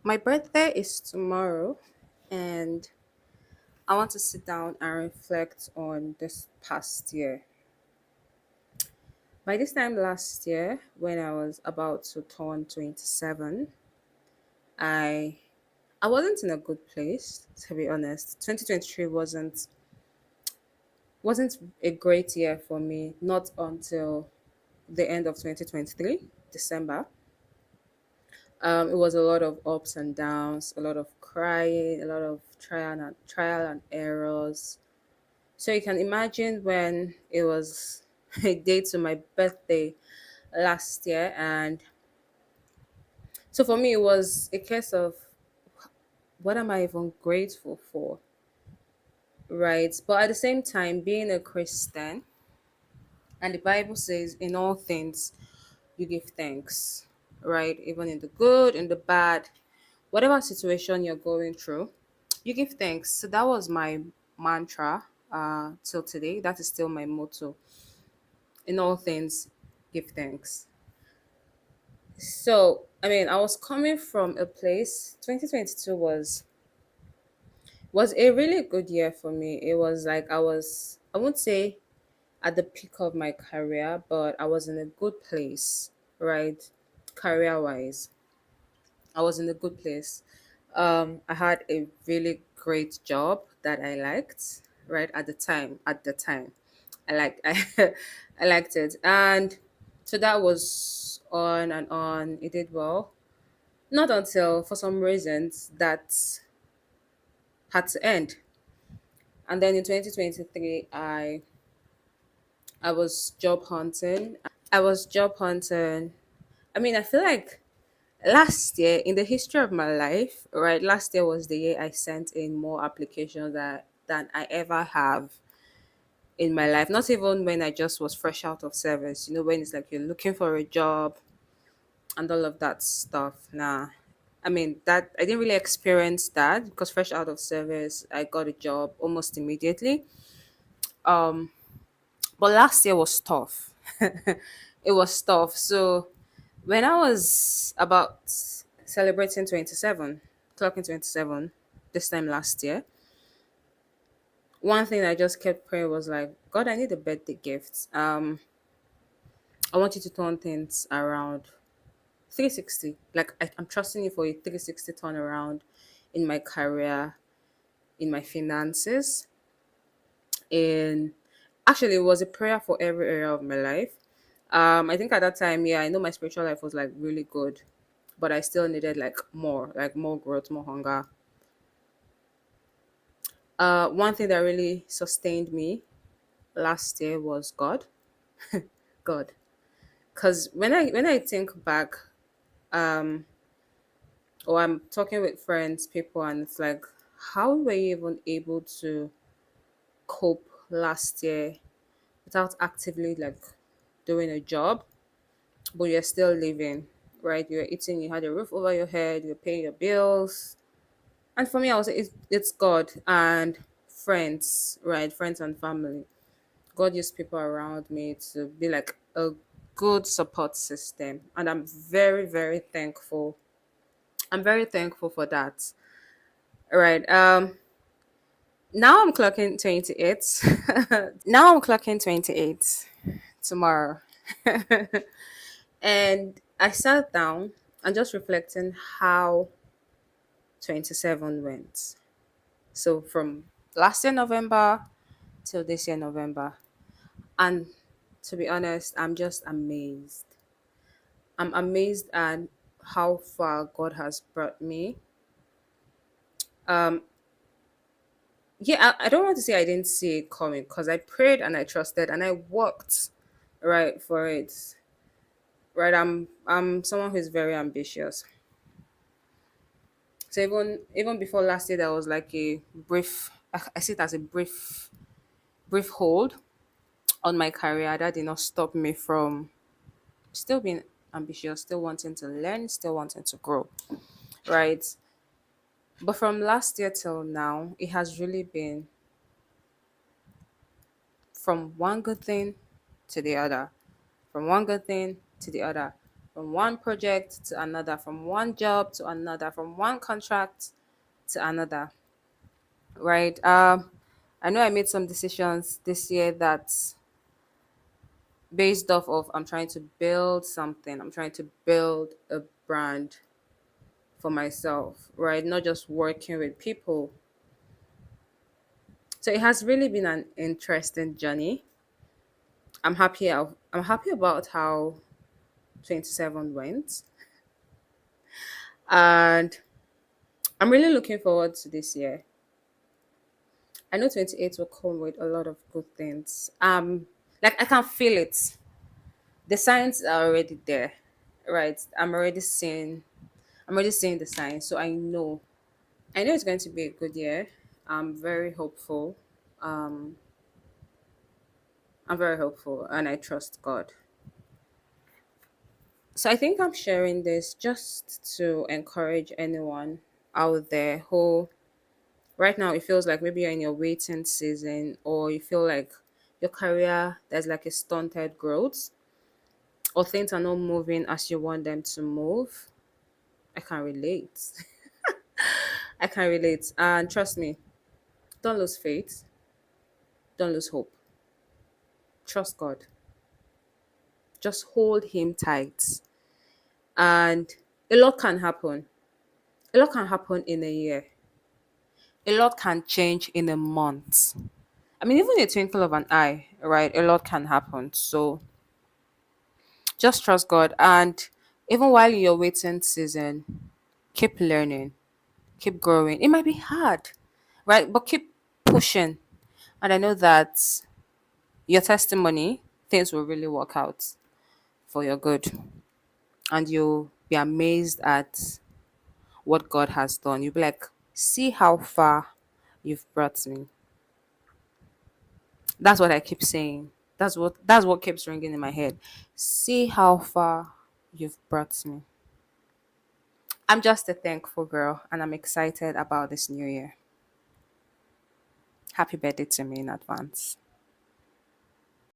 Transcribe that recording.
My birthday is tomorrow, and I want to sit down and reflect on this past year. By this time last year, when I was about to turn 27, I I wasn't in a good place, to be honest. 2023 wasn't a great year for me, not until the end of 2023, December. It was a lot of ups and downs, a lot of crying, a lot of trial and errors. So you can imagine when it was a day to my birthday last year, and so for me it was a case of what am I even grateful for, right? But at the same time, being a Christian, and the Bible says, in all things you give thanks, right? Even in the good, in the bad, whatever situation you're going through, you give thanks. So that was my mantra till today. That is still my motto. In all things, give thanks. So, I mean, I was coming from a place. 2022 was a really good year for me. It was like I won't say at the peak of my career, but I was in a good place, right? Career wise, I was in a good place. I had a really great job that I liked, right? At the time, I liked I liked it, and so that was on and on. It did well. Not until, for some reasons, that had to end. And then in 2023, I was job hunting. I mean, I feel like last year, in the history of my life, right? Last year was the year I sent in more applications than I ever have in my life. Not even when I just was fresh out of service. When it's like you're looking for a job and all of that stuff. Nah. I mean, that I didn't really experience that because fresh out of service, I got a job almost immediately. Um, but last year was tough. It was tough. So when I was about celebrating 27, clocking 27 this time last year, one thing I just kept praying was like, God, I need a birthday gift. I want you to turn things around 360. Like I'm trusting you for a 360 turnaround in my career, in my finances, in actually it was a prayer for every area of my life. I think at that time, yeah, I know my spiritual life was like really good, but I still needed like more growth, more hunger. One thing that really sustained me last year was God. God. Because when I think back, um, or I'm talking with friends, people, and it's like, how were you even able to cope last year without actively like doing a job, but you're still living, right? You're eating, you had a roof over your head, you're paying your bills. And for me, I was it's God and friends, right? Friends and family. God used people around me to be like a good support system, and I'm very, very thankful. I'm very thankful for that. All right. Now I'm clocking 28. Now I'm clocking 28 tomorrow. And I sat down and just reflecting how 27 went. So from last year November till this year November. And to be honest, I'm just amazed. I'm amazed at how far God has brought me. Um, yeah, I don't want to say I didn't see it coming because I prayed and I trusted and I worked right for it. Right, I'm someone who's very ambitious. So even before last year, there was like a brief. I see it as a brief hold on my career. That did not stop me from still being ambitious, still wanting to learn, still wanting to grow. Right, but from last year till now, it has really been from one good thing to the other, from one good thing to the other. from one project to another, from one job to another, from one contract to another, right? I know I made some decisions this year that's based off of I'm trying to build something. I'm trying to build a brand for myself, right? Not just working with people. So it has really been an interesting journey. I'm happy about how 27 went, and I'm really looking forward to this year. I know 28 will come with a lot of good things. Like I can feel it. The signs are already there, right? I'm already seeing the signs, so I know it's going to be a good year. I'm very hopeful. Um, I'm very hopeful, and I trust God. So I think I'm sharing this just to encourage anyone out there who right now it feels like maybe you're in your waiting season, or you feel like your career there's like a stunted growth, or things are not moving as you want them to move. I can relate. I can relate. And trust me, don't lose faith, don't lose hope. Trust God. Just hold him tight. And a lot can happen. A lot can happen in a year. A lot can change in a month. I mean, even a twinkle of an eye, right? A lot can happen. So just trust God. And even while you're waiting season, keep learning, keep growing. It might be hard, right? But keep pushing. And I know that your testimony, things will really work out for your good. And you'll be amazed at what God has done. You'll be like, see how far you've brought me. That's what I keep saying. That's what keeps ringing in my head. See how far you've brought me. I'm just a thankful girl and I'm excited about this new year. Happy birthday to me in advance.